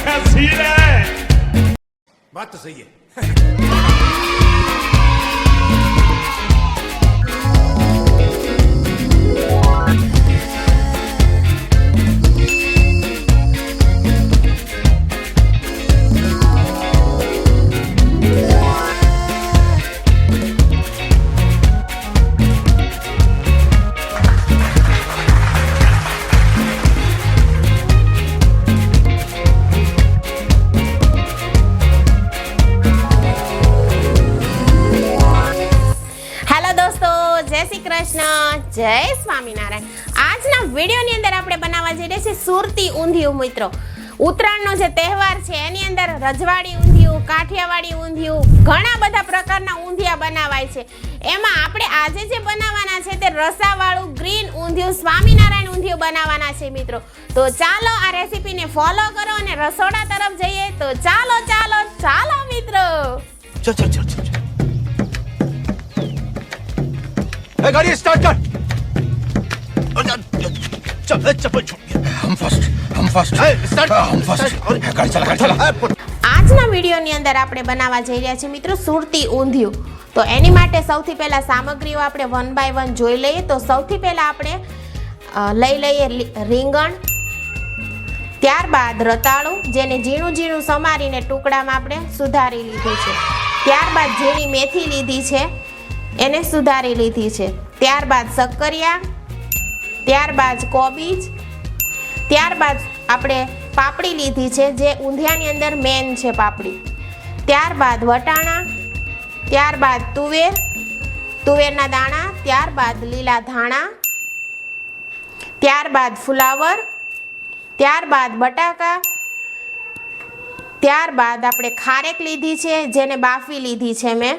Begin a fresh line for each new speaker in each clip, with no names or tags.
क्या सीन है।
बात तो सही है।
જય સ્વામિનારાયણ। આજના વિડીયોની અંદર આપણે બનાવવા જઈ રહ્યા છીએ સુરતી ઊંધિયું। મિત્રો, ઉત્તરાયણનો જે તહેવાર છે એની અંદર રજવાડી ઊંધિયું, કાઠિયાવાડી ઊંધિયું, ઘણા બધા પ્રકારના ઊંધિયા બનાવાય છે। એમાં આપણે આજે જે બનાવવાના છે તે રસાવાળું ગ્રીન ઊંધિયું, સ્વામિનારાયણ ઊંધિયું બનાવવાના છે મિત્રો। તો ચાલો આ રેસીપીને ફોલો કરો અને રસોડા તરફ જઈએ। તો ચાલો ચાલો ચાલો મિત્રો।
चल चल चल चल गाड़ी स्टार्ट कर। चल चप्पल छूट गया। हम फर्स्ट स्टार्ट हम फर्स्ट गाड़ी चला।
આજના વિડીયોની અંદર આપણે બનાવવા જઈ રહ્યા છીએ મિત્રો સુરતી ઊંધિયું। તો એની માટે સૌથી પહેલા સામગ્રીઓ આપણે 1 બાય 1 જોઈ લઈએ। તો સૌથી પહેલા આપણે લઈ લઈએ રીંગણ, ત્યારબાદ રતાળું જેને ઝીણું ઝીણું સમારીને ટુકડામાં આપણે સુધારી લીધું છે। ત્યારબાદ ઝીણી મેથી લીધી છે, એને સુધારી લીધી છે। ત્યારબાદ શક્કરિયા, ત્યારબાદ કોબીજ, ત્યારબાદ આપણે પાપડી લીધી છે જે ઊંધિયાની અંદર મેન છે પાપડી। ત્યારબાદ વટાણા, ત્યારબાદ તુવેરના દાણા, ત્યારબાદ લીલા ધાણા, ત્યારબાદ ફુલાવર, ત્યારબાદ બટાકા, ત્યારબાદ આપણે ખારેક લીધી છે જેને બાફી લીધી છે મેં।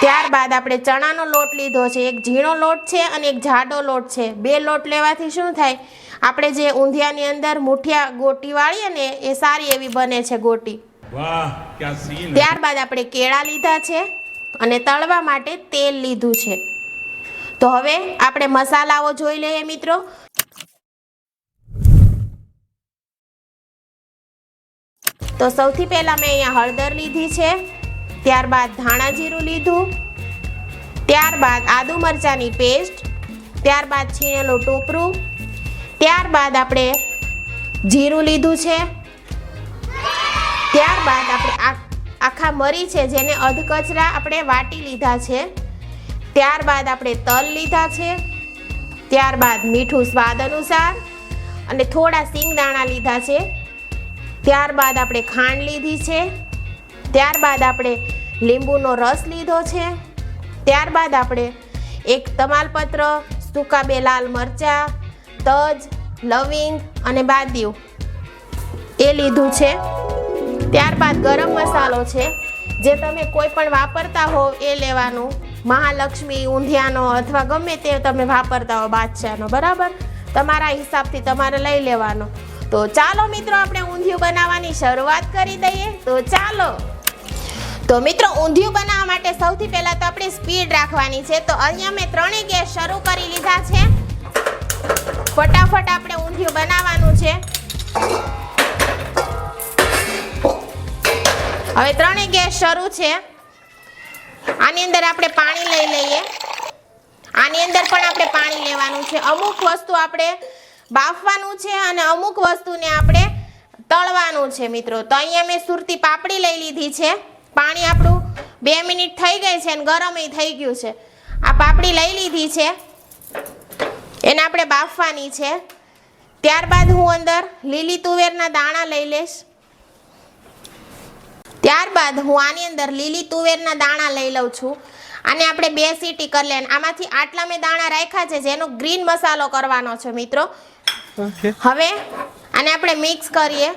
ત્યારબાદ આપણે ચણાનો લોટ લીધો છે, એક ઝીણો લોટ છે અને એક જાડો લોટ છે। 2 લોટ લેવાથી શું થાય, આપણે જે ઊંધિયાની અંદર મુઠિયા ગોટી વાળીએ ને એ સારી એવી બને છે ગોટી।
વાહ क्या सीन है।
ત્યારબાદ આપણે કેળા લીધા છે અને તળવા માટે તેલ લીધું છે। તો હવે આપણે મસાલાઓ જોઈ લઈએ મિત્રો। તો સૌથી પહેલા મેં અહીંયા હળદર લીધી છે, ત્યારબાદ ધાણા જીરું લીધું, ત્યારબાદ આદુ મરચાંની પેસ્ટ, ત્યારબાદ છીણેલું ટોપરું, ત્યારબાદ આપણે જીરું લીધું છે, ત્યારબાદ આપણે આખા મરી છે જેને અધકચરા આપણે વાટી લીધા છે, ત્યારબાદ આપણે તલ લીધા છે, ત્યારબાદ મીઠું સ્વાદ અનુસાર અને થોડા સિંગદાણા લીધા છે, ત્યારબાદ આપણે ખાંડ લીધી છે, ત્યારબાદ આપણે લીંબુનો રસ લીધો છે, ત્યારબાદ આપણે એક તમાલપત્ર, સૂકા 2 લાલ મરચાં, તજ, લવિંગ અને બાદિયું એ લીધું છે। ત્યારબાદ ગરમ મસાલો છે જે તમે કોઈ પણ વાપરતા હો એ લેવાનું, મહાલક્ષ્મી ઊંધિયાનો અથવા ગમે તે તમે વાપરતા હો બાદશાહનો, બરાબર, તમારા હિસાબથી તમારે લઈ લેવાનો। તો ચાલો મિત્રો આપણે ઊંધિયું બનાવવાની શરૂઆત કરી દઈએ। તો ચાલો। તો મિત્રો ઊંધિયું બનાવવા માટે સૌથી પહેલા તો આપણે સ્પીડ રાખવાની છે। તો અહીંયા મેં 3 ગેસ શરૂ કરી લીધા છે। ફટાફટ આપણે ઊંધિયું બનાવવાનું છે। હવે 3 ગેસ શરૂ છે। આની અંદર આપણે પાણી લઈ લઈએ। આની અંદર પણ આપણે પાણી લેવાનું છે। અમુક વસ્તુ આપણે બાફવાનું છે અને અમુક વસ્તુને આપણે તળવાનું છે મિત્રો। તો અહીંયા મેં સુરતી પાપડી લઈ લીધી છે। પાણી આપણું 2 મિનિટ થઈ ગઈ છે અને ગરમ થઈ ગયું છે। આ પાપડી લઈ લીધી છે, એને આપણે બાફવાની છે। ત્યારબાદ હું અંદર લીલી તુવેરના દાણા લઈ લઈશ। ત્યારબાદ હું આની અંદર લીલી તુવેરના દાણા લઈ લઉં છું। આને આપણે 2 સીટી કરી લેવાની। આમાંથી આટલા મેં દાણા રાખ્યા છે જેનો ગ્રીન મસાલો કરવાનો છે મિત્રો। હવે આને આપણે મિક્સ કરીએ।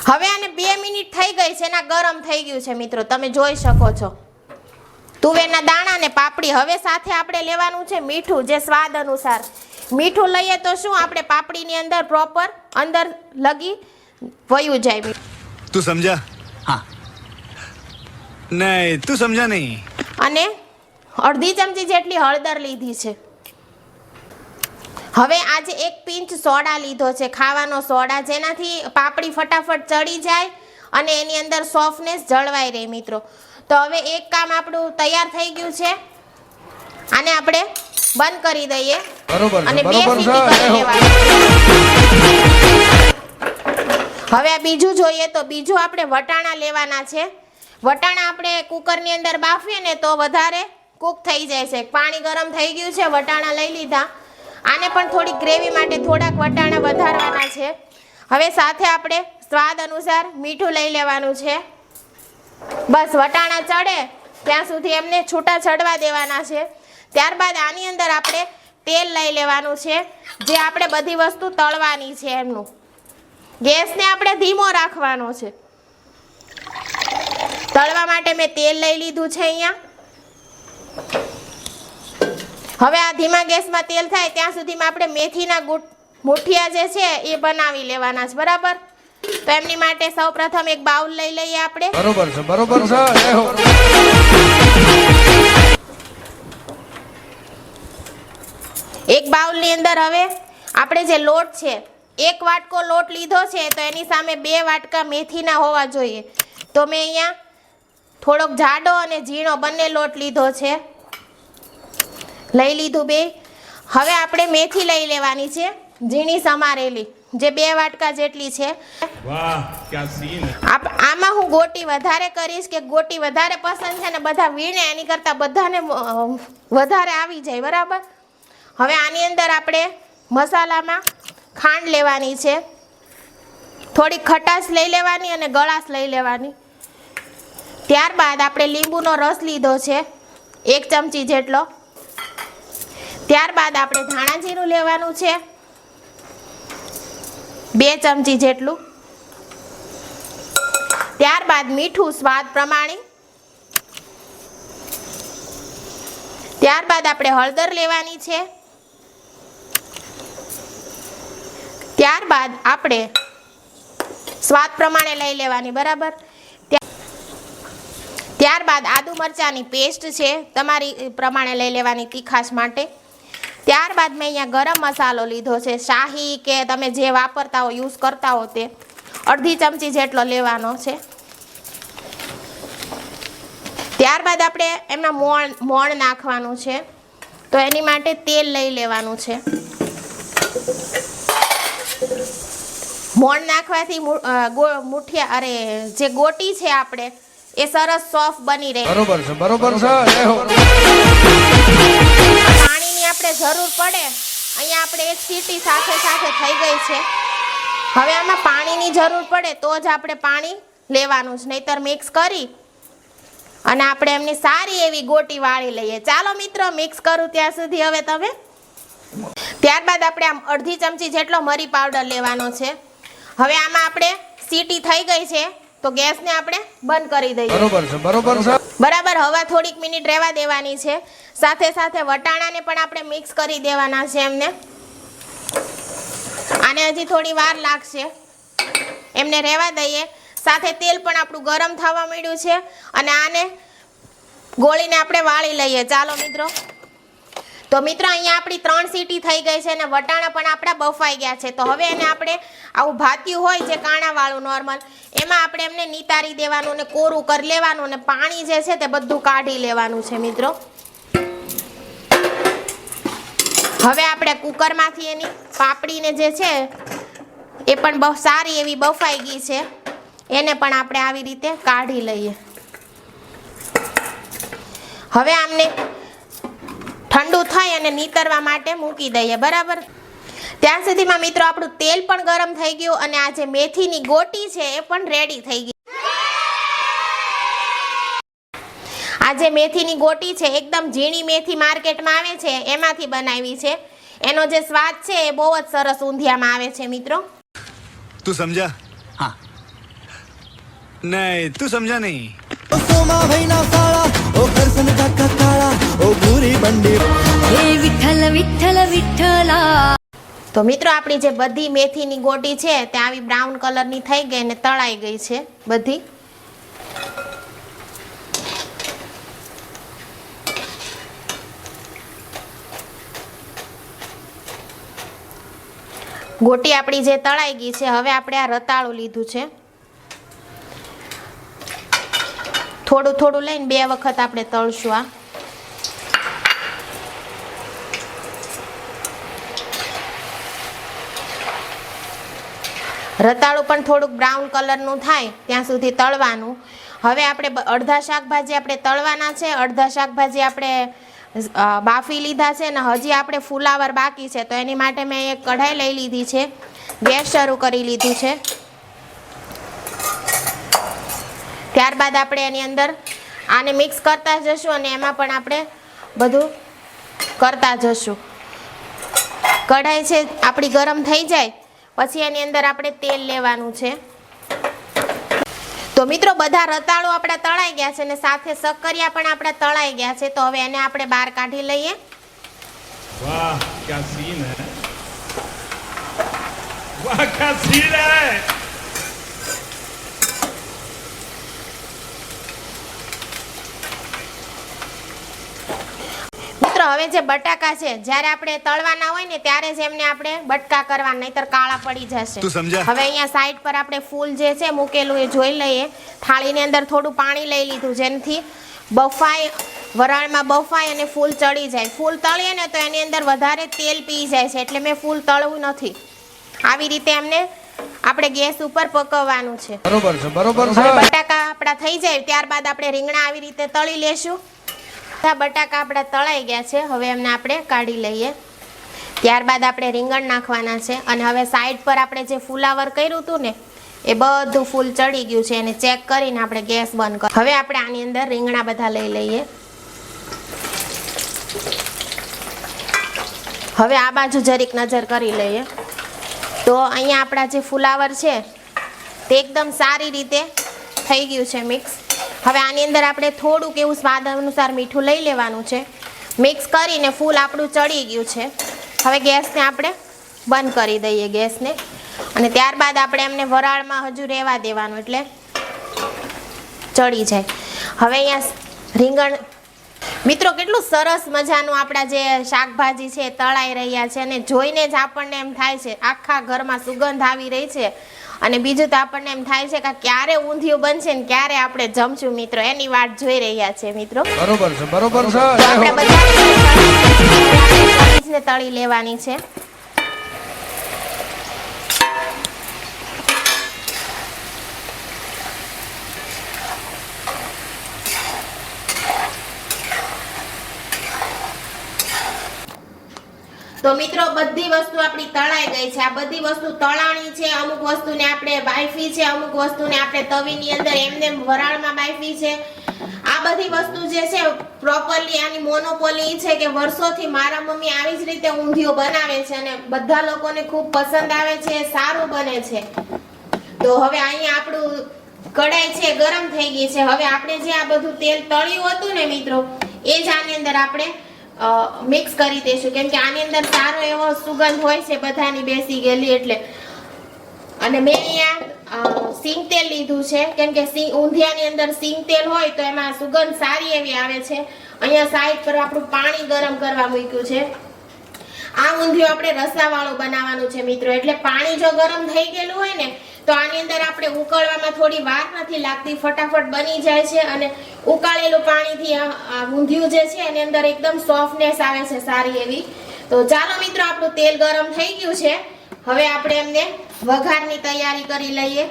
હવે આને 2 મિનિટ થઈ ગઈ છે, એના ગરમ થઈ ગયું છે મિત્રો, તમે જોઈ શકો છો તુવેરના દાણા ને પાપડી। હવે સાથે આપણે લેવાનું છે મીઠું જે સ્વાદ અનુસાર। મીઠું લઈએ તો શું આપણે પાપડીની અંદર પ્રોપર અંદર લગી વયું જાય।
तू समझा? हाँ नहीं तू समझा नहीं।
અને અડધી ચમચી જેટલી હળદર લીધી છે। હવે આજે 1 પિંચ સોડા લીધો છે, ખાવાનો સોડા, જેનાથી પાપડી ફટાફટ ચડી જાય અને એની અંદર સોફ્ટનેસ જળવાઈ રહે મિત્રો. તો હવે એક કામ આપણું તૈયાર થઈ ગયું છે, આને આપણે બંધ કરી દઈએ અને 2 સીટી કરી લેવાની. હવે આ બીજું જોઈએ તો બીજું આપણે વટાણા લેવાના છે. વટાણા આપણે કુકરની અંદર બાફીએ ને તો વધારે કૂક થઈ જાય છે. પાણી ગરમ થઈ ગયું છે, વટાણા લઈ લીધા. આને પણ થોડી ગ્રેવી માટે થોડાક વટાણા વધારવાના છે. હવે સાથે આપણે સ્વાદ અનુસાર મીઠું લઈ લેવાનું છે. બસ વટાણા ચડે ત્યાં સુધી એમને છૂટા ચડવા દેવાના છે. ત્યારબાદ આની અંદર આપણે તેલ લઈ લેવાનું છે, જે આપણે બધી વસ્તુ તળવાની છે. એમનું ગેસને આપણે ધીમો રાખવાનો છે. તળવા માટે મેં તેલ લઈ લીધું છે અહીંયા. હવે આ ધીમા ગેસમાં તેલ થાય ત્યાં સુધીમાં આપણે મેથીના મુઠિયા જે છે એ બનાવી લેવાના છે. બરાબર, તો એમની માટે સૌપ્રથમ એક બાઉલ લઈ લઈએ આપણે.
બરોબર છે, બરોબર છે.
એક બાઉલની અંદર હવે આપણે જે લોટ છે, 1 વાટકો લોટ લીધો છે તો એની સામે 2 વાટકા મેથીના હોવા જોઈએ. તો મેં અહીંયા થોડોક જાડો અને ઝીણો બંને લોટ લીધો છે, લઈ લીધું 2. હવે આપણે મેથી લઈ લેવાની છે, ઝીણી સમારેલી, જે 2 વાટકા જેટલી છે.
વાહ ક્યા સીન હે.
આમાં હું ગોટી વધારે કરીશ કે ગોટી વધારે પસંદ છે ને બધા વીણે એની કરતાં બધાને વધારે આવી જાય. બરાબર, હવે આની અંદર આપણે મસાલામાં ખાંડ લેવાની છે, થોડી ખટાશ લઈ લેવાની અને ગળાશ લઈ લેવાની. ત્યારબાદ આપણે લીંબુનો રસ લીધો છે 1 ચમચી જેટલો. ત્યારબાદ આપણે ધાણા જીરું લેવાનું છે 2 ચમચી જેટલું. ત્યારબાદ મીઠું સ્વાદ પ્રમાણે. ત્યારબાદ આપણે હળદર લેવાની છે. ત્યારબાદ આપણે સ્વાદ પ્રમાણે લઈ લેવાની. બરાબર, ત્યારબાદ આદુ મરચાંની પેસ્ટ છે, તમારી પ્રમાણે લઈ લેવાની તીખાશ માટે. ત્યારબાદ મેં અહીંયા ગરમ મસાલો લીધો છે, શાહી કે તમે જે વાપરતા હો, યુઝ કરતા હો તે, 1/2 ચમચી જેટલો લેવાનો છે. ત્યારબાદ આપણે એમાં મોણ નાખવાનું છે, તો એની માટે તેલ લઈ લેવાનું છે. મોણ નાખવાથી મુઠિયા જે ગોટી છે આપણે એ સરસ સોફ્ટ બની રહે.
બરોબર છે, બરોબર છે.
પાણીની આપણે જરૂર પડે. અહીંયા આપણે 1 સીટી સાથે થઈ ગઈ છે. હવે આમાં પાણીની જરૂર પડે તો જ આપણે પાણી લેવાનું છે, નહીતર મિક્સ કરી અને આપણે એમની સારી એવી ગોટી વાળી લઈએ. ચાલો મિત્રો, મિક્સ કરું ત્યાં સુધી હવે તમે. ત્યારબાદ આપણે આમ 1/2 ચમચી જેટલો મરી પાવડર લેવાનો છે. હવે આમાં આપણે સીટી થઈ ગઈ છે તો ગેસને આપણે બંધ કરી દઈએ.
બરોબર છે, બરોબર છે.
બરાબર, હવે થોડીક મિનિટ રહેવા દેવાની છે. સાથે સાથે વટાણાને પણ આપણે મિક્સ કરી દેવાના છે એમને. આને હજી થોડી વાર લાગશે, એમને રહેવા દઈએ. સાથે તેલ પણ આપણું ગરમ થવા માંડ્યું છે અને આને ગોળીને આપણે વાળી લઈએ. ચાલો મિત્રો, તો મિત્રો અહીંયા આપણી 3 સીટી થઈ ગઈ છે અને વટાણા પણ આપણા બફાઈ ગયા છે. તો હવે એને આપણે આવું ભાતિયું હોય જે કાણાવાળું નોર્મલ, એમાં આપણે એમને નિતારી દેવાનું ને કોરું કરી લેવાનું અને પાણી જે છે તે બધું કાઢી લેવાનું છે મિત્રો. હવે આપણે કુકરમાંથી એની પાપડીને જે છે એ પણ સારી એવી બફાઈ ગઈ છે, એને પણ આપણે આવી રીતે કાઢી લઈએ. હવે આમને ઠંડુ થઈ અને નીતરવા માટે મૂકી દઈએ. બરાબર, ત્યાં સુધીમાં મિત્રો આપણું તેલ પણ ગરમ થઈ ગયું અને આ જે મેથીની ગોટી છે એ પણ રેડી થઈ ગઈ. આ જે મેથીની ગોટી છે એકદમ ઝીણી મેથી માર્કેટમાં આવે છે એમાંથી બનાવી છે. એનો જે સ્વાદ છે એ બહુ જ સરસ ઊંધિયામાં આવે છે મિત્રો.
તું સમજા? હા. નહીં, તું સમજા નહીં.
સોમા ભાઈના સાળા ઓ કરસન કાકા કાળા ઓ ભૂરી બંડી હે વિઠ્ઠલ વિઠ્ઠલ વિઠ્ઠલા.
તો મિત્રો આપણી જે બધી મેથીની ગોટી છે તે આવી બ્રાઉન કલરની થઈ ગઈ ને તળાઈ ગઈ છે બધી. ગોટી આપણી જે તળાઈ ગઈ છે, હવે આપણે આ રતાળું લીધું છે. થોડું થોડું લઈને 2 વખત આપણે તળશું. આ રતાળું પણ થોડુંક બ્રાઉન કલરનું થાય ત્યાં સુધી તળવાનું. હવે આપણે અડધા શાકભાજી આપણે તળવાના છે, અડધા શાકભાજી આપણે બાફી લીધા છે અને હજી આપણે ફુલાવર બાકી છે. તો એની માટે મેં એક કઢાઈ લઈ લીધી છે, ગેસ શરૂ કરી લીધું છે. ત્યારબાદ આપણે એની અંદર આને મિક્સ કરતા જશું અને એમાં પણ આપણે બધું કરતા જશું. કઢાઈ છે આપણી ગરમ થઈ જાય પછી એની અંદર આપણે તેલ લેવાનું છે. તો મિત્રો બધા રતાળું આપણા તળાઈ ગયા છે અને સાથે શક્કરિયા પણ આપણા તળાઈ ગયા છે. તો હવે એને આપણે બહાર કાઢી લઈએ.
वाह क्या सीन है, वाह क्या सीन है.
મિત્રો હવે જે બટાકા છે જ્યારે આપણે તળવાના હોય ને ત્યારે જ એમને આપણે બટકા કરવા, નહીતર કાળા પડી જશે.
તું સમજા?
હવે અહીંયા સાઈડ પર આપણે ફૂલ જે છે મૂકેલું એ જોઈ લઈએ. થાળીની અંદર થોડું પાણી લઈ લીધું જેનાથી બફાય, વરાળમાં બફાય અને ફૂલ ચડી જાય. ફૂલ તળીએ ને તો એની અંદર વધારે તેલ પી જાય છે, એટલે મેં ફૂલ તળવું નથી. આવી રીતે એમને આપણે ગેસ ઉપર પકવવાનું છે.
બરોબર છે, બરોબર છે.
હવે બટાકા આપણા થઈ જાય ત્યારબાદ આપણે રીંગણા આવી રીતે તળી લેશું. બટાકા આપણા તળાઈ ગયા છે, હવે એમને આપણે કાઢી લઈએ. ત્યારબાદ આપણે રીંગણ નાખવાના છે અને હવે સાઈડ પર આપણે જે ફુલાવર કર્યું હતું ને એ બધું ફૂલ ચડી ગયું છે, એને ચેક કરીને આપણે ગેસ બંધ કરી. હવે આપણે આની અંદર રીંગણા બધા લઈ લઈએ. હવે આ બાજુ જરીક નજર કરી લઈએ તો અહીંયા આપણા જે ફુલાવર છે તે એકદમ સારી રીતે થઈ ગયું છે મિક્સ. હવે આની અંદર આપણે થોડુંક એવું સ્વાદ અનુસાર મીઠું લઈ લેવાનું છે. મિક્સ કરીને ફૂલ આપણું ચડી ગયું છે. હવે ગેસને આપણે બંધ કરી દઈએ ગેસને અને ત્યારબાદ આપણે એમને વરાળમાં હજુ રહેવા દેવાનું એટલે ચડી જાય. હવે અહીંયા રીંગણ મિત્રો કેટલું સરસ મજાનું આપણા જે શાકભાજી છે તળાઈ રહ્યા છે અને જોઈને જ આપણને એમ થાય છે આખા ઘરમાં સુગંધ આવી રહી છે. અને બીજું તો આપણને એમ થાય છે કે ક્યારે ઊંધિયું બનશે ને ક્યારે આપણે જમશું. મિત્રો એની વાટ જોઈ રહ્યા છે મિત્રો.
બરોબર છે, બરોબર છે.
તો આપણે બધા તળી લેવાની છે. તો મિત્રો બધી વસ્તુ આપણી તળાઈ ગઈ છે. આ બધી વસ્તુ તળાણી છે. અમુક વસ્તુને આપણે બાફી છે, અમુક વસ્તુને આપણે તવીની અંદર એમને વરાળમાં બાફી છે. આ બધી વસ્તુ જે છે પ્રોપરલી આની મોનોપોલી છે કે વર્ષોથી મારા મમ્મી આવી જ રીતે ઊંધિયું બનાવે છે અને બધા લોકોને ખૂબ પસંદ આવે છે, સારું બને છે. તો હવે અહીંયા આપણું કઢાઈ છે ગરમ થઈ ગઈ છે. હવે આપણે જે આ બધું તેલ તળ્યું હતું ને મિત્રો એ જ આની અંદર આપણે મિક્સ કરી દઈશું, કેમ કે આની અંદર સારો એવો સુગંધ હોય છે બધાની બેસી ગયેલી એટલે. અને મેં અહીંયા સિંગ તેલ લીધું છે, કેમ કે ઊંધિયાની અંદર સિંગ તેલ હોય તો એમાં સુગંધ સારી એવી આવે છે. અહીંયા સાઈડ પર આપણું પાણી ગરમ કરવા મૂક્યું છે. આ ઊંધિયું આપણે રસાવાળું બનાવવાનું છે મિત્રો, એટલે પાણી જો ગરમ થઈ ગયેલું હોય ને તો આની અંદર આપણે ઉકળવામાં થોડી વાર નથી લાગતી, ફટાફટ બની જાય છે. અને ઉકાળેલું પાણીથી ઊંધિયું જે છે એની અંદર એકદમ સોફ્ટનેસ આવે છે સારી એવી. તો ચાલો મિત્રો આપણું તેલ ગરમ થઈ ગયું છે, હવે આપણે એમને વઘારની તૈયારી કરી લઈએ.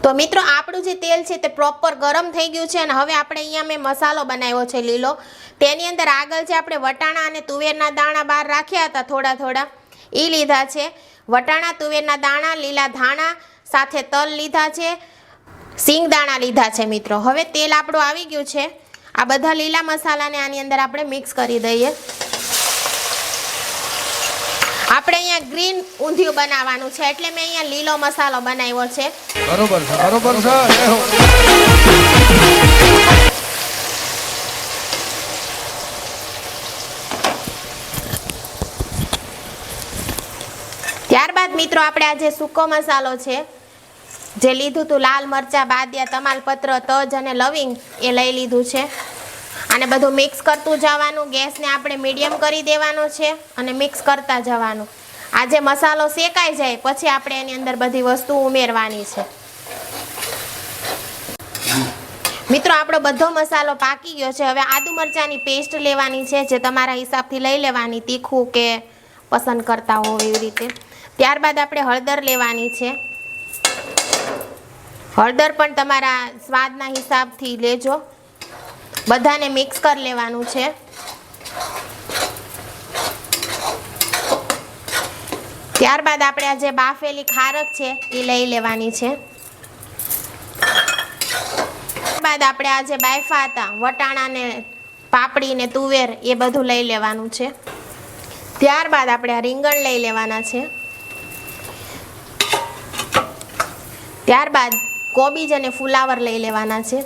તો મિત્રો આપણું જે તેલ છે તે પ્રોપર ગરમ થઈ ગયું છે અને હવે આપણે અહીંયા મેં મસાલો બનાવ્યો છે લીલો. તેની અંદર આગળ જે આપણે વટાણા અને તુવેરના દાણા બહાર રાખ્યા હતા થોડા થોડા એ લીધા છે. વટાણા, તુવેરના દાણા, લીલા ધાણા સાથે તલ લીધા છે, સિંગ દાણા લીધા છે મિત્રો. હવે તેલ આપણું આવી ગયું છે. આ બધા લીલા મસાલાને આની અંદર આપણે મિક્સ કરી દઈએ. આપણે અહીંયા ગ્રીન ઊંધિયું બનાવવાનું છે એટલે મેં અહીંયા લીલો મસાલો બનાવ્યો છે.
બરોબર છે, બરોબર છે.
ત્યારબાદ મિત્રો આપણે આ જે સૂકો મસાલો છે જે લીધું હતું, લાલ મરચા, બાદિયા, તમાલપત્ર, તજ અને લવિંગ એ લઈ લીધું છે. આને બધું મિક્સ કરતું જવાનું. ગેસને આપણે મીડિયમ કરી દેવાનો છે અને મિક્સ કરતા જવાનું. આ જે મસાલો શેકાઈ જાય પછી આપણે એની અંદર બધી વસ્તુ ઉમેરવાની છે. મિત્રો આપણો બધો મસાલો પાકી ગયો છે. હવે આદુ મરચાંની પેસ્ટ લેવાની છે, જે તમારા હિસાબથી લઈ લેવાની, તીખું કે પસંદ કરતા હો એવી રીતે. ત્યારબાદ આપણે હળદર લેવાની છે. હળદર પણ તમારા સ્વાદના હિસાબથી લેજો. બધાને મિક્સ કરી લેવાનું છે. ત્યારબાદ આપણે આ જે બાફેલી ખારક છે એ લઈ લેવાની છે. ત્યારબાદ આપણે આ જે બાફા હતા વટાણા ને પાપડી ને તુવેર એ બધું લઈ લેવાનું છે. ત્યારબાદ આપણે આ રીંગણ લઈ લેવાના છે. ત્યારબાદ કોબીજ અને ફુલાવર લઈ લેવાના છે.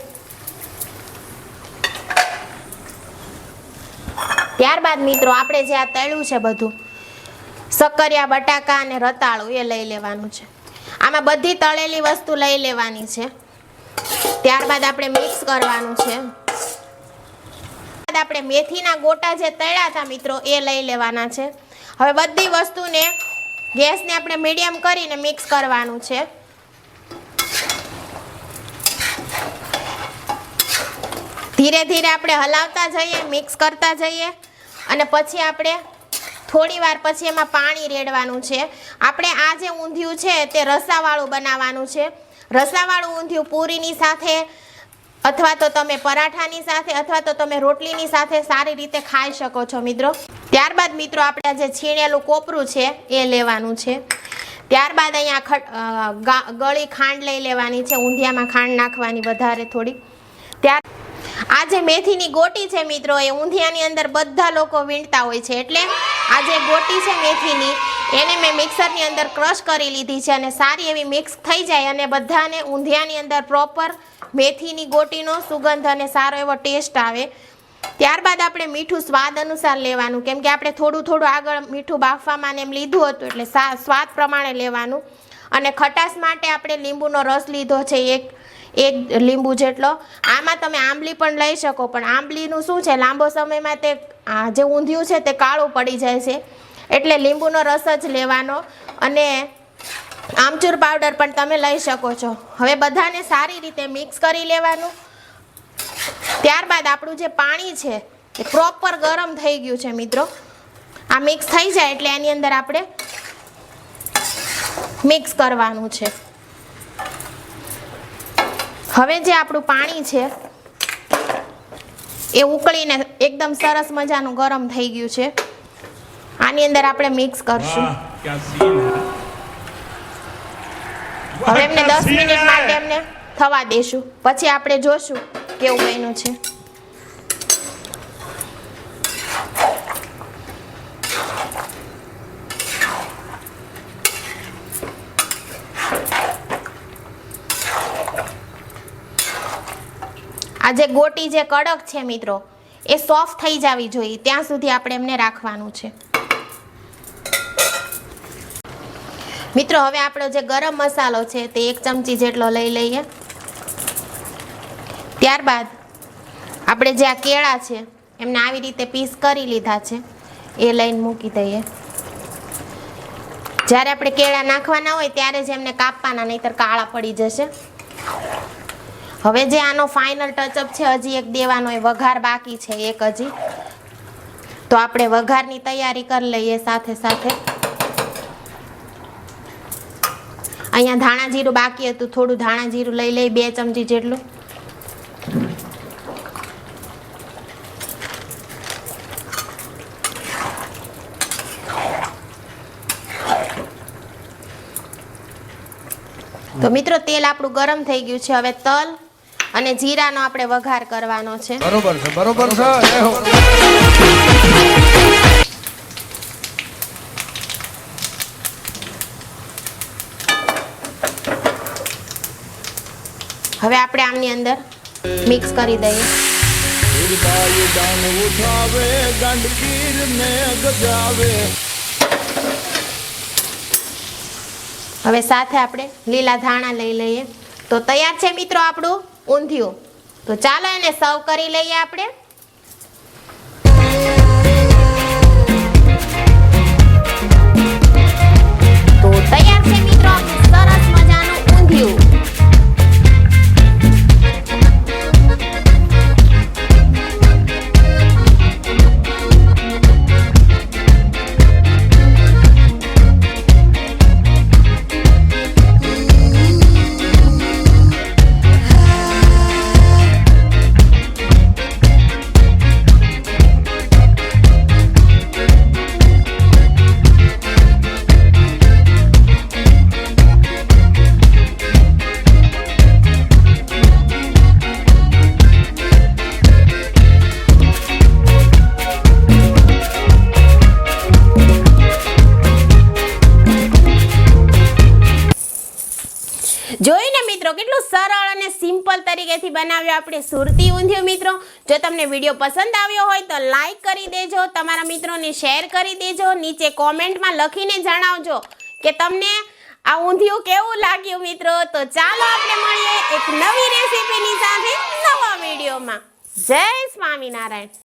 ત્યારબાદ મિત્રો આપણે જે આ તળ્યું છે બધું સક્કરિયા, બટાકા અને રતાળું એ લઈ લેવાનું છે. આમાં બધી તળેલી વસ્તુ લઈ લેવાની છે. ત્યારબાદ આપણે મિક્સ કરવાનું છે. આપણે મેથીના ગોટા જે તળ્યા હતા મિત્રો એ લઈ લેવાના છે. હવે બધી વસ્તુને ગેસને આપણે મીડિયમ કરીને મિક્સ કરવાનું છે. ધીરે ધીરે આપણે હલાવતા જઈએ, મિક્સ કરતા જઈએ અને પછી આપણે થોડી વાર પછી એમાં પાણી રેડવાનું છે. આપણે આ જે ઊંધિયું છે તે રસાવાળું બનાવવાનું છે. રસાવાળું ઊંધિયું પૂરીની સાથે અથવા તો તમે પરાઠાની સાથે અથવા તો તમે રોટલીની સાથે સારી રીતે ખાઈ શકો છો મિત્રો. ત્યારબાદ મિત્રો આપણે જે છીણેલું કોપરું છે એ લેવાનું છે. ત્યારબાદ અહીંયા ગળી ખાંડ લઈ લેવાની છે. ઊંધિયામાં ખાંડ નાખવાની વધારે થોડી. આ જે મેથીની ગોટી છે મિત્રો એ ઊંધિયાની અંદર બધા લોકો વીણતા હોય છે, એટલે આ જે ગોટી છે મેથીની એને મેં મિક્સરની અંદર ક્રશ કરી લીધી છે અને સારી એવી મિક્સ થઈ જાય અને બધાને ઊંધિયાની અંદર પ્રોપર મેથીની ગોટીનો સુગંધ અને સારો એવો ટેસ્ટ આવે. ત્યારબાદ આપણે મીઠું સ્વાદ અનુસાર લેવાનું, કેમ કે આપણે થોડું આગળ મીઠું બાફવામાં એમ લીધું હતું એટલે સ્વાદ પ્રમાણે લેવાનું. અને ખટાશ માટે આપણે લીંબુનો રસ લીધો છે એક લીંબુ જેટલો. આમાં તમે આંબલી પણ લઈ શકો, પણ આંબલીનું શું છે લાંબો સમયમાં તે જે ઊંધિયું છે તે કાળું પડી જાય છે, એટલે લીંબુનો રસ જ લેવાનો. અને આમચૂર પાવડર પણ તમે લઈ શકો છો. હવે બધાને સારી રીતે મિક્સ કરી લેવાનું. ત્યારબાદ આપણું જે પાણી છે એ પ્રોપર ગરમ થઈ ગયું છે મિત્રો. આ મિક્સ થઈ જાય એટલે એની અંદર આપણે મિક્સ કરવાનું છે. હવે જે આપણું પાણી છે એ ઉકળીને એકદમ સરસ મજાનું ગરમ થઈ ગયું છે. આની અંદર આપણે મિક્સ કરશું.
वाह क्या सीन है.
હવે એમને 10 મિનિટ માટે એમને થવા દેશું, પછી આપણે જોશું કેવું બન્યું છે. આ જે ગોટી જે કડક છે મિત્રો એ સોફ્ટ થઈ જવી જોઈએ ત્યાં સુધી આપણે એમને રાખવાનું છે. મિત્રો હવે આપણો જે ગરમ મસાલો છે તે 1 ચમચી જેટલો લઈ લઈએ. ત્યારબાદ આપણે જે આ કેળા છે એમને આવી રીતે પીસ કરી લીધા છે એ લઈને મૂકી દઈએ. જ્યારે આપણે કેળા નાખવાના હોય ત્યારે જ એમને કાપવાના, નહીંતર કાળા પડી જશે. હવે જે આનો ફાઇનલ ટચઅપ છે હજી એક દેવાનો એ વઘાર બાકી છે એક હજી, તો આપણે વઘારની તૈયારી કરી લઈએ સાથે સાથે. અહીંયા ધાણા જીરું બાકી હતું, થોડું ધાણા જીરું લઈ લઈ 2 ચમચી જેટલું. તો મિત્રો તેલ આપણું ગરમ થઈ ગયું છે. હવે તલ અને જીરાનો આપણે વઘાર કરવાનો છે.
બરોબર છે, બરોબર છે. જય હો.
હવે આપણે આમની અંદર મિક્સ કરી દઈએ. હવે સાથે આપણે લીલા ધાણા લઈ લઈએ. તો તૈયાર છે મિત્રો આપણું ઊંધિયું. તો ચાલો એને સર્વ કરી લઈએ આપણે. જોયું ને મિત્રો કેટલું સરળ અને સિમ્પલ તરીકેથી બનાવ્યું આપણે સુરતી ઊંધિયું મિત્રો. જો તમને વિડીયો પસંદ આવ્યો હોય તો લાઈક કરી દેજો, તમારા મિત્રોને શેર કરી દેજો, નીચે કોમેન્ટમાં લખીને જણાવજો કે તમને આ ઊંધિયું કેવું લાગ્યું મિત્રો. તો ચાલો આપણે મળીએ એક નવી રેસીપીની સાથે નવા વિડીયોમાં. જય સ્વામિનારાયણ.